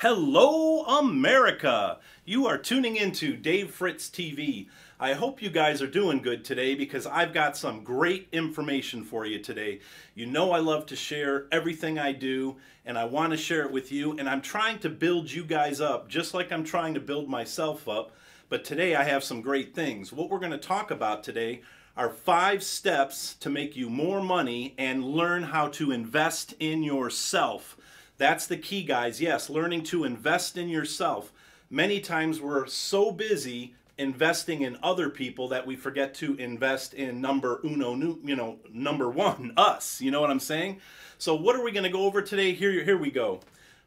Hello, America! You are tuning into Dave Fritz TV. I hope you guys are doing good today because I've got some great information for you today. You know I love to share everything I do, and I want to share it with you, and I'm trying to build you guys up just like I'm trying to build myself up. But today I have some great things. What we're going to talk about today are 5 steps to make you more money and learn how to invest in yourself. That's the key, guys. Yes, learning to invest in yourself. Many times we're so busy investing in other people that we forget to invest in number one, us. You know what I'm saying? So what are we going to go over today? Here we go.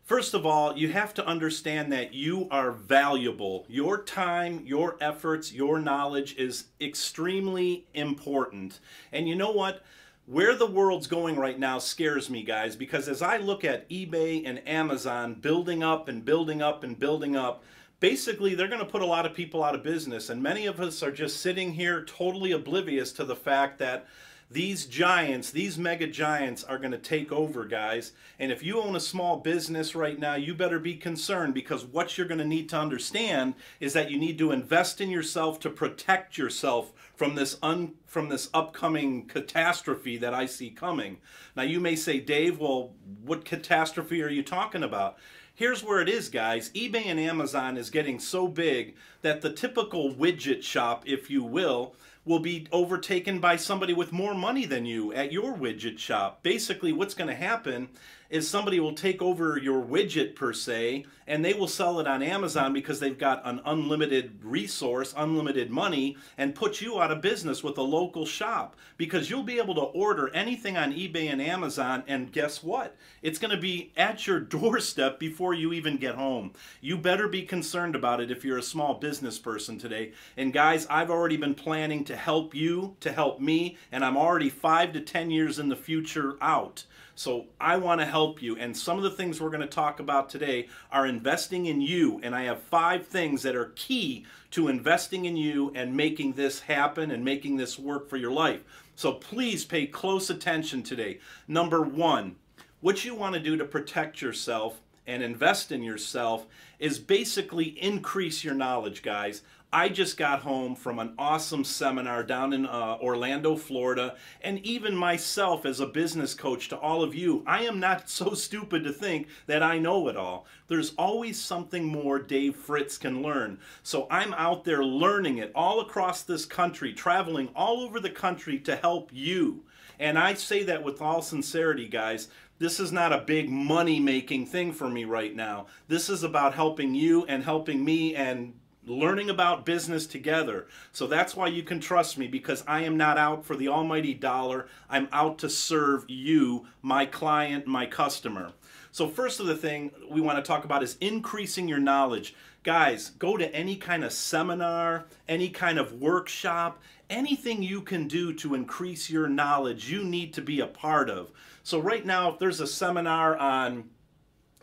First of all, you have to understand that you are valuable. Your time, your efforts, your knowledge is extremely important. And you know what? Where the world's going right now scares me, guys, because as I look at eBay and Amazon building up and building up and building up, basically they're going to put a lot of people out of business. And many of us are just sitting here totally oblivious to the fact that these giants, these mega giants are going to take over, guys. And if you own a small business right now, you better be concerned, because what you're going to need to understand is that you need to invest in yourself to protect yourself from this upcoming catastrophe that I see coming. Now you may say, Dave, well, what catastrophe are you talking about? Here's where it is, guys. eBay and Amazon is getting so big that the typical widget shop, if you will be overtaken by somebody with more money than you at your widget shop. Basically, what's going to happen is somebody will take over your widget per se, and they will sell it on Amazon because they've got an unlimited resource, unlimited money, and put you out of business with a local shop, because you'll be able to order anything on eBay and Amazon, and guess what? It's going to be at your doorstep before you even get home. You better be concerned about it if you're a small business person today. And guys, I've already been planning to help you, to help me, and I'm already 5 to 10 years in the future out. So I want to help you, and some of the things we're going to talk about today are investing in you, and I have 5 things that are key to investing in you and making this happen and making this work for your life. So please pay close attention today. Number 1, what you want to do to protect yourself and invest in yourself is basically increase your knowledge, guys. I just got home from an awesome seminar down in Orlando, Florida, and even myself as a business coach to all of you, I am not so stupid to think that I know it all. There's always something more Dave Fritz can learn. So I'm out there learning it all across this country, traveling all over the country to help you. And I say that with all sincerity, guys. This is not a big money-making thing for me right now. This is about helping you and helping me and learning about business together. So that's why you can trust me, because I am not out for the almighty dollar. I'm out to serve you, my client, my customer. So first of the thing we want to talk about is increasing your knowledge. Guys, go to any kind of seminar, any kind of workshop, anything you can do to increase your knowledge, you need to be a part of. So right now, if there's a seminar on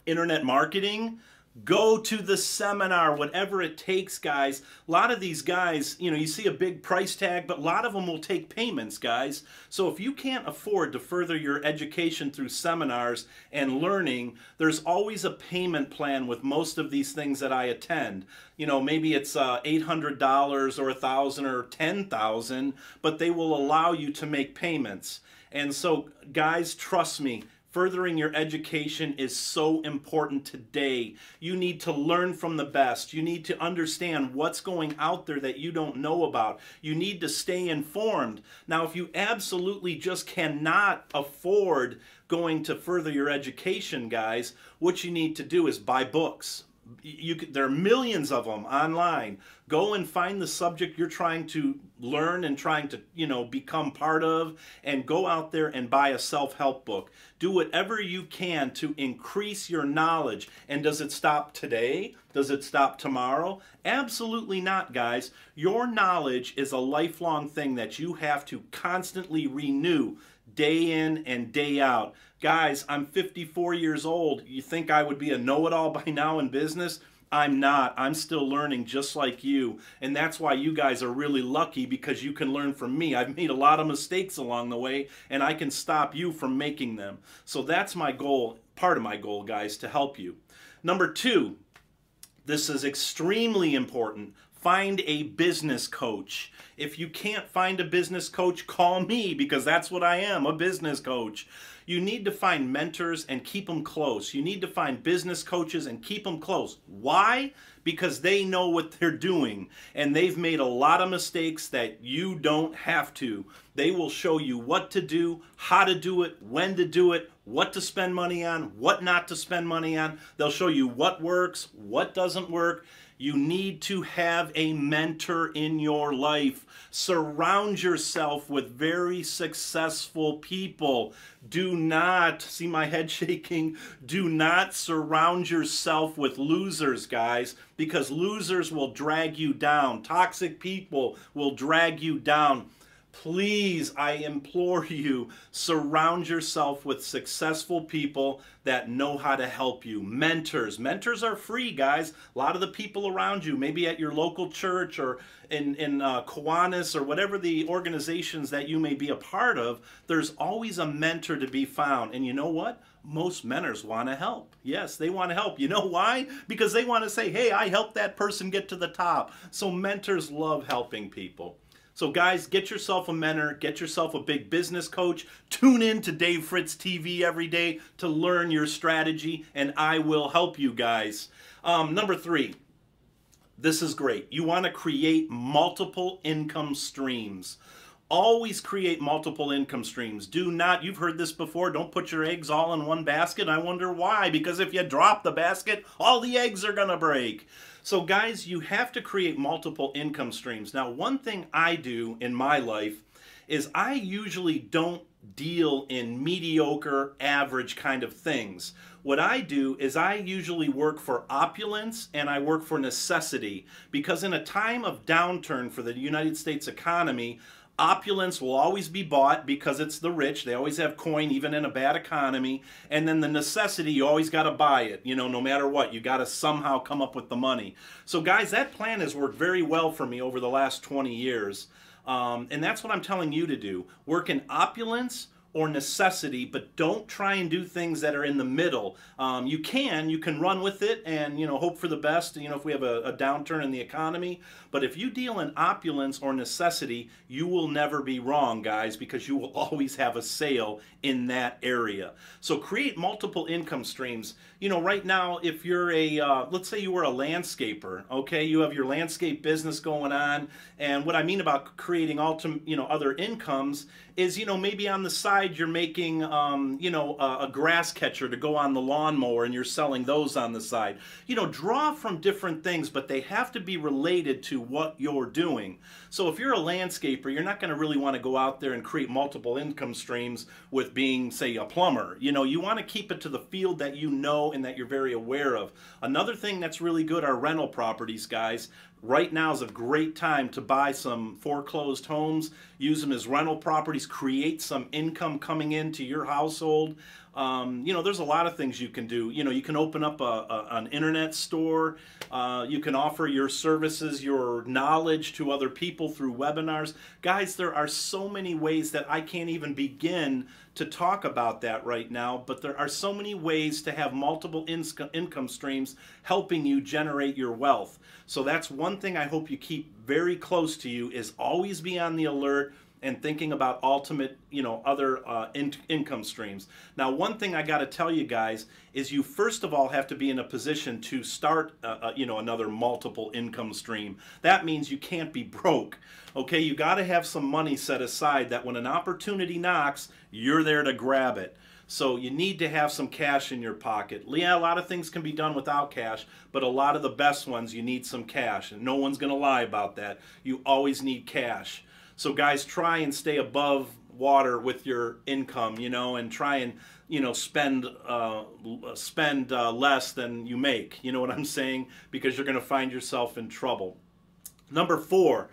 internet marketing, go to the seminar, whatever it takes, guys. A lot of these guys, you see a big price tag, but a lot of them will take payments, guys. So if you can't afford to further your education through seminars and learning, there's always a payment plan with most of these things that I attend. Maybe it's $800 or $1,000 or $10,000, but they will allow you to make payments. And so, guys, trust me, furthering your education is so important today. You need to learn from the best. You need to understand what's going out there that you don't know about. You need to stay informed. Now, if you absolutely just cannot afford going to further your education, guys, what you need to do is buy books. There are millions of them online. Go and find the subject you're trying to learn and trying to, become part of, and go out there and buy a self-help book. Do whatever you can to increase your knowledge. And does it stop today? Does it stop tomorrow? Absolutely not, guys. Your knowledge is a lifelong thing that you have to constantly renew day in and day out. Guys, I'm 54 years old. You think I would be a know-it-all by now in business? I'm not. I'm still learning just like you. And that's why you guys are really lucky, because you can learn from me. I've made a lot of mistakes along the way, and I can stop you from making them. So that's my goal, part of my goal, guys, to help you. Number 2, this is extremely important. Find a business coach. If you can't find a business coach, call me, because that's what I am, a business coach. You need to find mentors and keep them close. You need to find business coaches and keep them close. Why? Because they know what they're doing, and they've made a lot of mistakes that you don't have to. They will show you what to do, how to do it, when to do it, what to spend money on, what not to spend money on. They'll show you what works, what doesn't work. You need to have a mentor in your life. Surround yourself with very successful people. Do not, see my head shaking, do not surround yourself with losers, guys, because losers will drag you down. Toxic people will drag you down. Please, I implore you, surround yourself with successful people that know how to help you. Mentors. Mentors are free, guys. A lot of the people around you, maybe at your local church or in Kiwanis or whatever the organizations that you may be a part of, there's always a mentor to be found. And you know what? Most mentors want to help. Yes, they want to help. You know why? Because they want to say, hey, I helped that person get to the top. So mentors love helping people. So guys, get yourself a mentor, get yourself a big business coach, tune in to Dave Fritz TV every day to learn your strategy, and I will help you guys. Number 3, this is great. You want to create multiple income streams. Always create multiple income streams. Do not, you've heard this before, don't put your eggs all in one basket. I wonder why, because if you drop the basket, all the eggs are going to break. So guys, you have to create multiple income streams. Now, one thing I do in my life is I usually don't deal in mediocre, average kind of things. What I do is I usually work for opulence and I work for necessity, because in a time of downturn for the United States economy, opulence will always be bought because it's the rich. They always have coin even in a bad economy. And then the necessity, you always got to buy it. You know, no matter what, you got to somehow come up with the money. So guys, that plan has worked very well for me over the last 20 years. And that's what I'm telling you to do. Work in opulence or necessity, but don't try and do things that are in the middle. You can run with it and, you know, hope for the best, you know, if we have a downturn in the economy. But if you deal in opulence or necessity, you will never be wrong, guys, because you will always have a sale in that area. So create multiple income streams. You know, right now, if you're let's say you were a landscaper, okay, you have your landscape business going on, and what I mean about creating other incomes is, you know, maybe on the side you're making, a grass catcher to go on the lawnmower and you're selling those on the side. You know, draw from different things, but they have to be related to what you're doing. So if you're a landscaper, you're not going to really want to go out there and create multiple income streams with being, say, a plumber. You know, you want to keep it to the field that you know and that you're very aware of. Another thing that's really good are rental properties, guys. Right now is a great time to buy some foreclosed homes, use them as rental properties, create some income coming into your household. There's a lot of things you can do. You know, you can open up an internet store. You can offer your services, your knowledge to other people through webinars. Guys, there are so many ways that I can't even begin to talk about that right now, but there are so many ways to have multiple income streams helping you generate your wealth. So that's one thing I hope you keep very close to you, is always be on the alert and thinking about ultimate, other income streams. Now, one thing I got to tell you guys is you first of all have to be in a position to start, another multiple income stream. That means you can't be broke. Okay, you got to have some money set aside that when an opportunity knocks, you're there to grab it. So you need to have some cash in your pocket. Yeah, a lot of things can be done without cash, but a lot of the best ones, you need some cash. And no one's going to lie about that. You always need cash. So guys, try and stay above water with your income, and try and, spend less than you make. You know what I'm saying? Because you're going to find yourself in trouble. Number 4.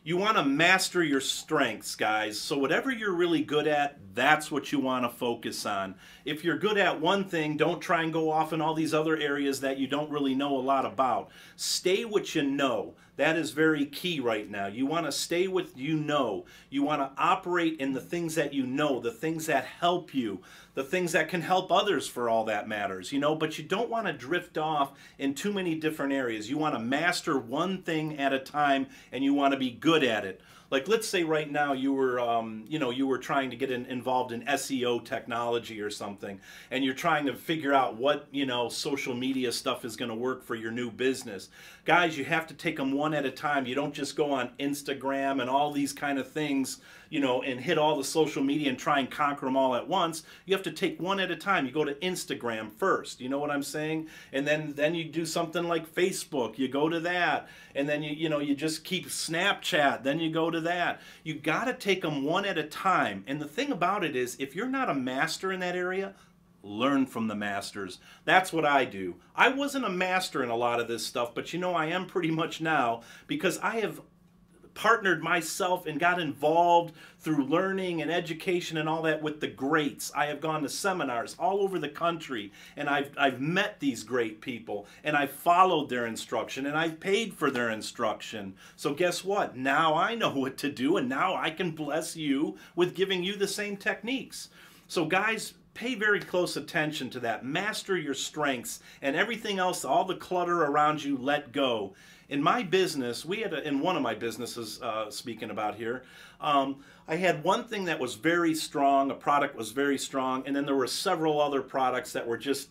You want to master your strengths, guys. So whatever you're really good at, that's what you want to focus on. If you're good at one thing, don't try and go off in all these other areas that you don't really know a lot about. Stay what you know. That is very key right now. You want to stay with you know. You want to operate in the things that you know, the things that help you, the things that can help others for all that matters, you know, but you don't want to drift off in too many different areas. You want to master one thing at a time, and you want to be good at it. Like, let's say right now you were, you were trying to get involved in SEO technology or something, and you're trying to figure out what, social media stuff is going to work for your new business. Guys, you have to take them one at a time. You don't just go on Instagram and all these kind of things, and hit all the social media and try and conquer them all at once. You have to take one at a time. You go to Instagram first, you know what I'm saying? And then you do something like Facebook, you go to that. And then you just keep Snapchat, then you go to that. You got to take them one at a time. And the thing about it is, if you're not a master in that area, learn from the masters. That's what I do. I wasn't a master in a lot of this stuff, but I am pretty much now, because I have partnered myself and got involved through learning and education and all that with the greats. I have gone to seminars all over the country, and I've met these great people, and I've followed their instruction, and I've paid for their instruction. So guess what? Now I know what to do, and now I can bless you with giving you the same techniques. So guys, pay very close attention to that. Master your strengths, and everything else, all the clutter around you, let go. In my business, in one of my businesses, speaking about here, I had one thing that was very strong, a product was very strong, and then there were several other products that were just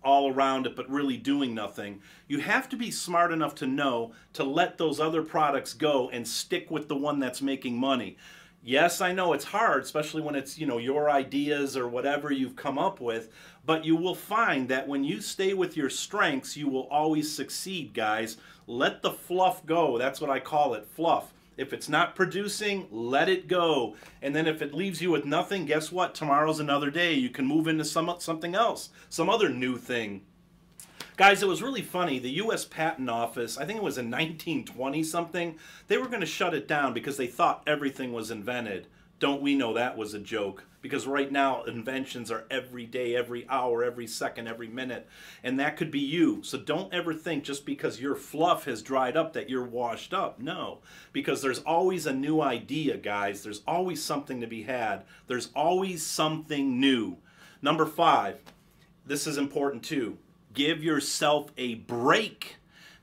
all around it but really doing nothing. You have to be smart enough to know to let those other products go and stick with the one that's making money. Yes, I know it's hard, especially when it's, your ideas or whatever you've come up with, but you will find that when you stay with your strengths, you will always succeed, guys. Let the fluff go. That's what I call it, fluff. If it's not producing, let it go. And then if it leaves you with nothing, guess what? Tomorrow's another day. You can move into something else, some other new thing. Guys, it was really funny. The U.S. Patent Office, I think it was in 1920 something, they were going to shut it down because they thought everything was invented. Don't we know that was a joke? Because right now, inventions are every day, every hour, every second, every minute. And that could be you. So don't ever think just because your fluff has dried up that you're washed up. No. Because there's always a new idea, guys. There's always something to be had. There's always something new. Number 5. This is important too. Give yourself a break.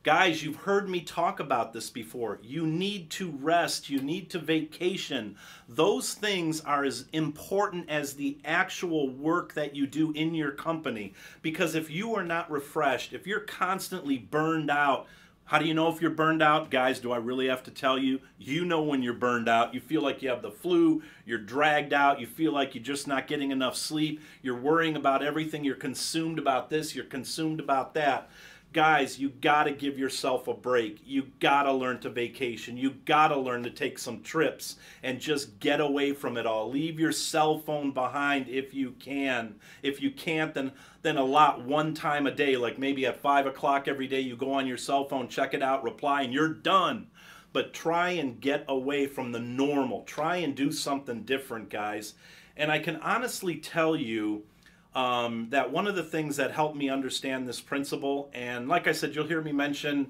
Guys, you've heard me talk about this before. You need to rest. You need to vacation. Those things are as important as the actual work that you do in your company. Because if you are not refreshed, if you're constantly burned out, how do you know if you're burned out? Guys, do I really have to tell you? You know when you're burned out. You feel like you have the flu. You're dragged out. You feel like you're just not getting enough sleep. You're worrying about everything. You're consumed about this. You're consumed about that. Guys, you got to give yourself a break. You got to learn to vacation. You got to learn to take some trips and just get away from it all. Leave your cell phone behind if you can. If you can't, then allot one time a day, like maybe at 5 o'clock every day, you go on your cell phone, check it out, reply, and you're done. But try and get away from the normal. Try and do something different, guys. And I can honestly tell you that one of the things that helped me understand this principle, and like I said, you'll hear me mention,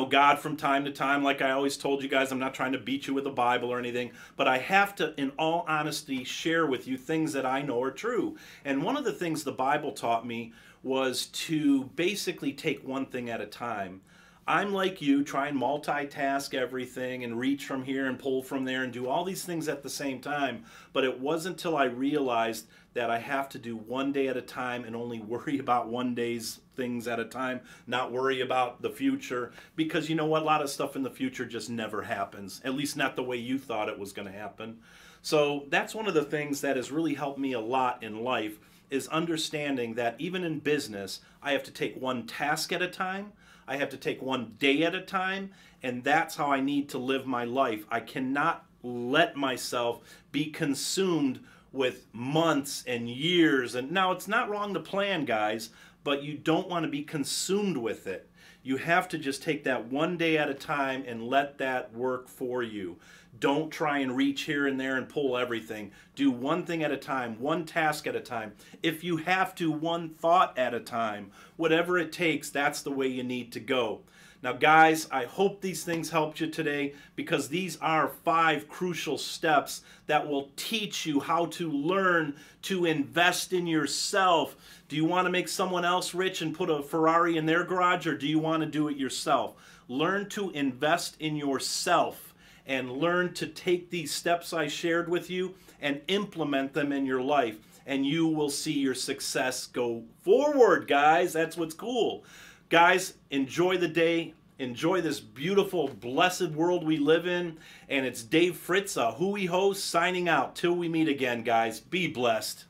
God from time to time. Like I always told you guys, I'm not trying to beat you with the Bible or anything, but I have to, in all honesty, share with you things that I know are true. And one of the things the Bible taught me was to basically take one thing at a time. I'm like you, try and multitask everything and reach from here and pull from there and do all these things at the same time. But it wasn't until I realized that I have to do one day at a time and only worry about one day's things at a time, not worry about the future. Because you know what? A lot of stuff in the future just never happens, at least not the way you thought it was going to happen. So that's one of the things that has really helped me a lot in life, is understanding that even in business, I have to take one task at a time. I have to take one day at a time, and that's how I need to live my life. I cannot let myself be consumed with months and years. And now, it's not wrong to plan, guys, but you don't want to be consumed with it. You have to just take that one day at a time and let that work for you. Don't try and reach here and there and pull everything. Do one thing at a time, one task at a time. If you have to, one thought at a time. Whatever it takes, that's the way you need to go. Now, guys, I hope these things helped you today, because these are 5 crucial steps that will teach you how to learn to invest in yourself. Do you want to make someone else rich and put a Ferrari in their garage, or do you want to do it yourself? Learn to invest in yourself and learn to take these steps I shared with you and implement them in your life, and you will see your success go forward, guys. That's what's cool. Guys, enjoy the day. Enjoy this beautiful, blessed world we live in. And it's Dave Fritz, a Hui host, signing out. Till we meet again, guys. Be blessed.